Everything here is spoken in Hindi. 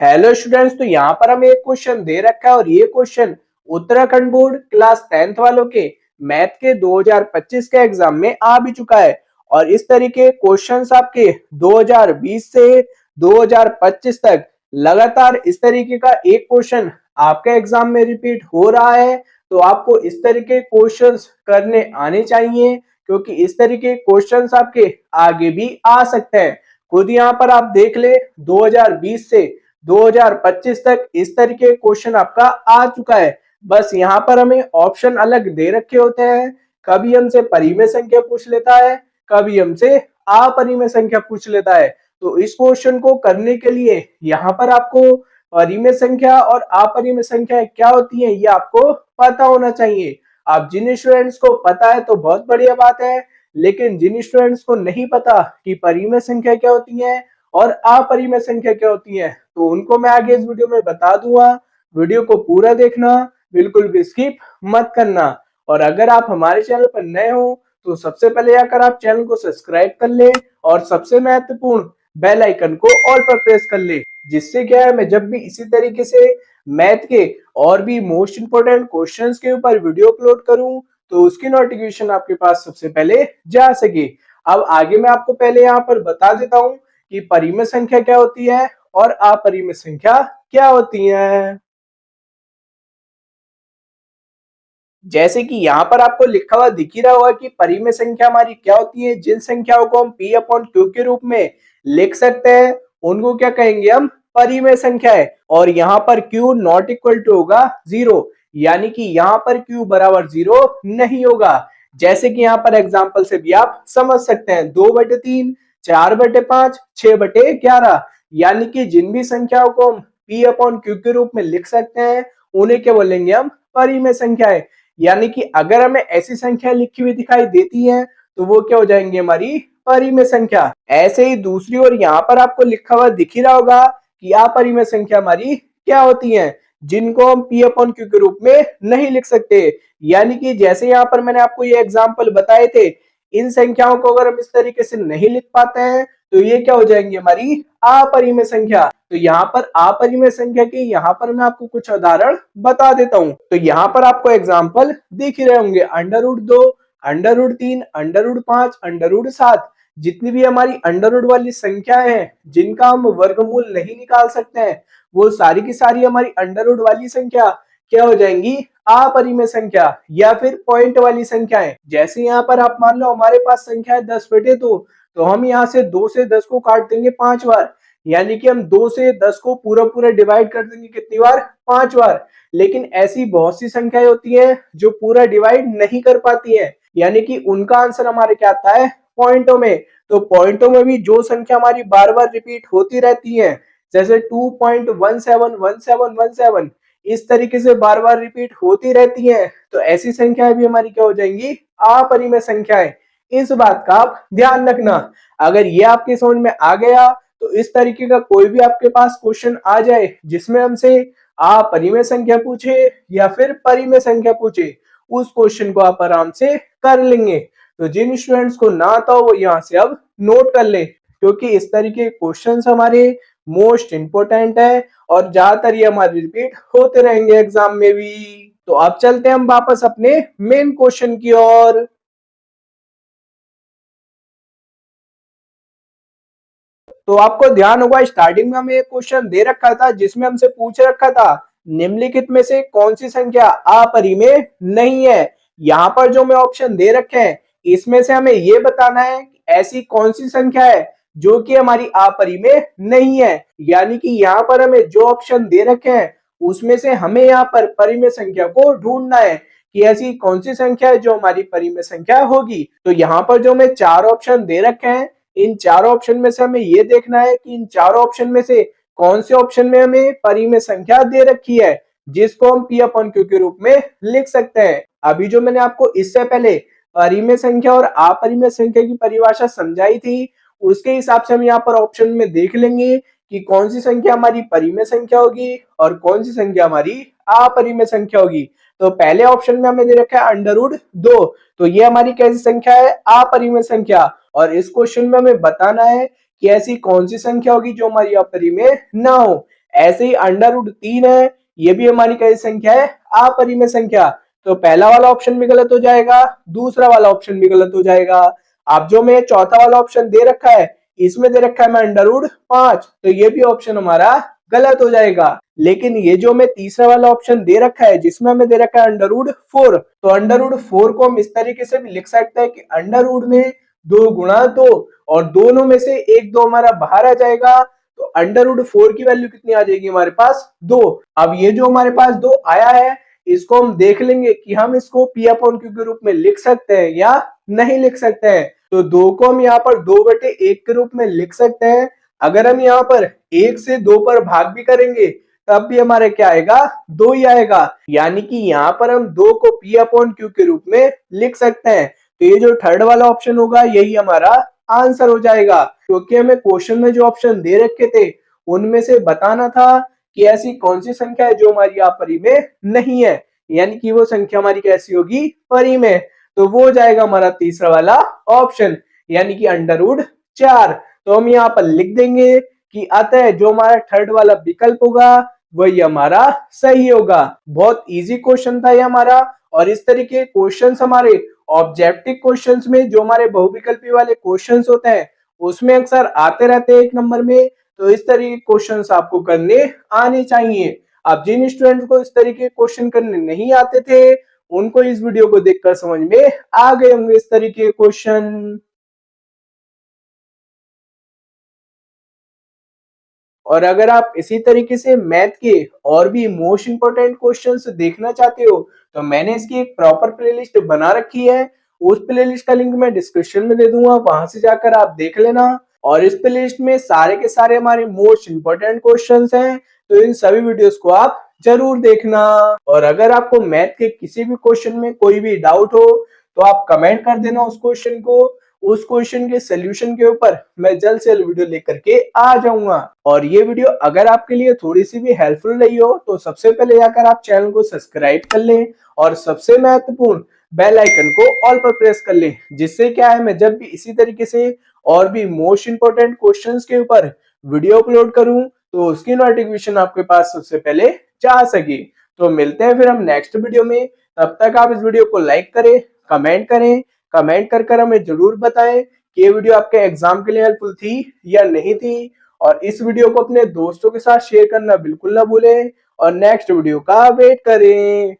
हेलो स्टूडेंट्स, तो यहाँ पर हमें एक क्वेश्चन दे रखा है और ये question Uttarakhand board class 10th वालों के मैथ के 2025 के एग्जाम में आ भी चुका है। और इस तरीके क्वेश्चंस आपके 2020 से 2025 तक लगातार इस तरीके का एक क्वेश्चन आपके एग्जाम में रिपीट हो रहा है। तो आपको इस तरीके क्वेश्चंस करने आने चाहिए, क्योंकि इस तरीके क्वेश्चंस आपके आगे भी आ सकते हैं। खुद यहाँ पर आप देख ले, 2020 से 2025 तक इस तरीके क्वेश्चन आपका आ चुका है। बस यहाँ पर हमें ऑप्शन अलग दे रखे होते हैं। कभी हमसे परिमेय संख्या पूछ लेता है, कभी हमसे अपरिमेय संख्या पूछ लेता है। तो इस क्वेश्चन को करने के लिए यहाँ पर आपको परिमेय संख्या और अपरिमेय संख्या क्या होती है ये आपको पता होना चाहिए। आप जिन स्टूडेंट्स को पता है तो बहुत बढ़िया बात है, लेकिन जिन स्टूडेंट्स को नहीं पता कि परिमेय संख्या क्या होती है और अपरिमेय संख्या क्या होती है, तो उनको मैं आगे इस वीडियो में बता दूंगा। वीडियो को पूरा देखना, बिल्कुल भी स्किप मत करना। और अगर आप हमारे चैनल पर नए हो तो सबसे पहले आकर आप चैनल को सब्सक्राइब कर ले और सबसे महत्वपूर्ण बेल आइकन को ऑल पर प्रेस कर ले, जिससे क्या है मैं जब भी इसी तरीके से मैथ के और भी मोस्ट इंपोर्टेंट क्वेश्चंस के ऊपर वीडियो अपलोड करूं तो उसकी नोटिफिकेशन आपके पास सबसे पहले जा सके। अब आगे मैं आपको पहले यहाँ पर बता देता हूँ कि परिमेय संख्या क्या होती है और अपरिमेय संख्या क्या होती है। जैसे कि यहाँ पर आपको लिखा हुआ दिख ही रहा होगा कि परिमेय संख्या हमारी क्या होती है। जिन संख्याओं को हम p अपॉन क्यू के रूप में लिख सकते हैं उनको क्या कहेंगे हम, परिमेय संख्या है। और यहाँ पर q नॉट इक्वल टू होगा 0, यानी कि यहाँ पर q बराबर 0 नहीं होगा। जैसे कि यहाँ पर एग्जाम्पल से भी आप समझ सकते हैं, 2/3, 4/5, 6/11, यानी कि जिन भी संख्याओं को हम p अपॉन क्यू के रूप में लिख सकते हैं उन्हें क्या बोलेंगे हम, परिमेय संख्या है। यानी कि अगर हमें ऐसी संख्या लिखी हुई दिखाई देती है तो वो क्या हो जाएंगी, हमारी परिमेय संख्या। ऐसे ही दूसरी ओर यहाँ पर आपको लिखा हुआ दिख ही रहा होगा कि अपरिमेय संख्या हमारी क्या होती है, जिनको हम p अपॉन क्यू के रूप में नहीं लिख सकते। यानी कि जैसे यहाँ पर मैंने आपको ये एग्जाम्पल बताए थे, इन संख्याओं को अगर हम इस तरीके से नहीं लिख पाते हैं तो ये क्या हो जाएंगी, हमारी अपरिमेय संख्या। तो यहाँ पर अपरिमेय संख्या के यहाँ पर मैं आपको कुछ उदाहरण बता देता हूँ। तो यहाँ पर आपको एग्जाम्पल दिख ही रहे होंगे, √2, √3, √5, √7। जितनी भी हमारी अंडर वाली संख्या है जिनका हम वर्गमूल नहीं निकाल सकते हैं, वो सारी की सारी हमारी अंडर वाली संख्या क्या हो जाएंगी, अपरिमेय संख्या या फिर पॉइंट वाली संख्या है। जैसे यहाँ पर आप मान लो हमारे पास संख्या है 10/2, तो हम यहाँ से 2 से 10 को काट देंगे 5 बार, यानी कि हम 2 से 10 को पूरा पूरा डिवाइड कर देंगे कितनी बार, 5 बार। लेकिन ऐसी बहुत सी संख्याएं होती हैं जो पूरा डिवाइड नहीं कर पाती हैं, यानी कि उनका आंसर हमारे क्या आता है, पॉइंटों में। तो पॉइंटों में भी जो संख्या हमारी बार बार रिपीट होती रहती है, जैसे 2.171717, इस तरीके से बार बार रिपीट होती रहती है, तो ऐसी संख्याएं भी हमारी क्या हो जाएंगी, अपरिमेय संख्याएं। इस बात का आप ध्यान रखना। अगर ये आपके समझ में आ गया तो इस तरीके का कोई भी आपके पास क्वेश्चन आ जाए जिसमें हमसे अपरिमेय संख्या पूछे या फिर परिमेय संख्या पूछे, उस क्वेश्चन को आप आराम से कर लेंगे। तो जिन स्टूडेंट्स को ना आता हो वो यहाँ से अब नोट कर ले, क्योंकि इस तरीके के क्वेश्चंस हमारे मोस्ट इंपोर्टेंट है और ज्यादातर ये हमारे रिपीट होते रहेंगे एग्जाम में भी। तो अब चलते हैं हम वापस अपने मेन क्वेश्चन की ओर। तो आपको ध्यान होगा स्टार्टिंग में हमें एक क्वेश्चन दे रखा था जिसमें हमसे पूछ रखा था निम्नलिखित में से कौन सी संख्या अपरिमेय नहीं है। यहाँ पर जो हमें ऑप्शन दे रखे हैं इसमें से हमें ये बताना है कि ऐसी कौन सी संख्या है जो कि हमारी अपरिमेय नहीं है। यानी कि यहाँ पर हमें जो ऑप्शन दे रखे हैं उसमें से हमें यहाँ पर परिमेय संख्या को ढूंढना है कि ऐसी कौन सी संख्या है जो हमारी परिमेय संख्या होगी। तो यहाँ पर जो हमें 4 ऑप्शन दे रखे हैं, इन चारों ऑप्शन में से हमें ये देखना है कि इन चारों ऑप्शन में से कौन से ऑप्शन में हमें परिमेय संख्या दे रखी है जिसको हम p अपॉन q के रूप में लिख सकते हैं। अभी जो मैंने आपको इससे पहले परिमेय संख्या और अपरिमेय संख्या की परिभाषा समझाई थी, उसके हिसाब से हम यहाँ पर ऑप्शन में देख लेंगे कि कौन सी संख्या हमारी परिमेय संख्या होगी और कौन सी संख्या हमारी अपरिमेय संख्या होगी। तो पहले ऑप्शन में हमें दे रखा है √2, तो ये हमारी कैसी संख्या है, अपरिमेय संख्या। और इस क्वेश्चन में हमें बताना है कि ऐसी कौन सी संख्या होगी जो हमारी अपरिमेय ना हो। ऐसे ही अंडर रूट 3 है, ये भी हमारी कैसी संख्या है, अपरिमेय संख्या। तो पहला वाला ऑप्शन भी गलत हो जाएगा, दूसरा वाला ऑप्शन भी गलत हो जाएगा। अब जो मैं चौथा वाला ऑप्शन दे रखा है, इसमें दे रखा है मैं अंडर रूट 5, तो ये भी ऑप्शन हमारा गलत हो जाएगा। लेकिन ये जो मैं तीसरा वाला ऑप्शन दे रखा है, जिसमें हमें दे रखा है अंडर रूट 4, तो अंडर रूट 4 को हम इस तरीके से भी लिख सकते हैं कि अंडर रूट में 2 गुणा 2, और दोनों में से एक 2 हमारा बाहर आ जाएगा, तो अंडर रूट 4 की वैल्यू कितनी आ जाएगी हमारे पास, 2। अब ये जो हमारे पास 2 आया है, इसको हम देख लेंगे कि हम इसको p अपॉन q के रूप में लिख सकते हैं या नहीं लिख सकते हैं। तो 2 को हम यहाँ पर 2/1 के रूप में लिख सकते हैं। अगर हम यहाँ पर 1 से 2 पर भाग भी करेंगे, तब भी हमारे क्या आएगा, 2 ही आएगा। यानी कि यहाँ पर हम 2 को p अपॉन q के रूप में लिख सकते हैं। तो ये जो थर्ड वाला ऑप्शन होगा, यही हमारा आंसर हो जाएगा, क्योंकि हमें क्वेश्चन में जो ऑप्शन दे रखे थे, उनमें से बताना था कि ऐसी कौन सी संख्या है जो हमारी अपरिमेय नहीं है, यानी कि वो संख्या हमारी कैसी होगी, परिमेय। तो वो हो जाएगा हमारा तीसरा वाला ऑप्शन, यानी कि अंडर रूट 4। तो हम यहाँ पर लिख देंगे कि अतः जो हमारा थर्ड वाला विकल्प होगा, वही हमारा सही होगा। बहुत इजी क्वेश्चन था ये हमारा, और इस तरीके क्वेश्चंस हमारे ऑब्जेक्टिव क्वेश्चंस में, जो हमारे बहुविकल्पी वाले क्वेश्चंस होते हैं, उसमें अक्सर आते रहते हैं 1 नंबर में। तो इस तरीके के क्वेश्चंस आपको करने आने चाहिए। अब जिन स्टूडेंट को इस तरीके के क्वेश्चन करने नहीं आते थे, उनको इस वीडियो को देखकर समझ में आ गए होंगे इस तरीके के क्वेश्चन। और अगर आप इसी तरीके से मैथ के और भी मोस्ट इंपोर्टेंट क्वेश्चंस देखना चाहते हो, तो मैंने इसकी एक प्रॉपर प्लेलिस्ट बना रखी है। उस प्लेलिस्ट का लिंक मैं डिस्क्रिप्शन में दे दूंगा, वहां से जाकर आप देख लेना। और इस प्लेलिस्ट में सारे के सारे हमारे मोस्ट इंपोर्टेंट क्वेश्चंस हैं, तो इन सभी वीडियोस को आप जरूर देखना। और अगर आपको मैथ के किसी भी क्वेश्चन में कोई भी डाउट हो, तो आप कमेंट कर देना उस क्वेश्चन को। उस क्वेश्चन के सोल्यूशन के ऊपर मैं जल्द से जल्द वीडियो लेकर के आ जाऊंगा। और ये वीडियो अगर आपके लिए थोड़ी सी भी हेल्पफुल रही हो, तो सबसे पहले जाकर आप चैनल को सब्सक्राइब कर लें, और सबसे महत्वपूर्ण बेल आइकन को ऑल पर प्रेस कर लें, जिससे क्या है, मैं जब भी इसी तरीके से और भी मोस्ट इंपोर्टेंट क्वेश्चंस के ऊपर वीडियो अपलोड करूं, तो उसकी नोटिफिकेशन आपके पास सबसे पहले जा सके। तो मिलते हैं फिर हम नेक्स्ट वीडियो में। तब तक आप इस वीडियो को लाइक करें, कमेंट करें, कमेंट कर हमें जरूर बताएं कि ये वीडियो आपके एग्जाम के लिए हेल्पफुल थी या नहीं थी। और इस वीडियो को अपने दोस्तों के साथ शेयर करना बिल्कुल ना भूलें, और नेक्स्ट वीडियो का वेट करें।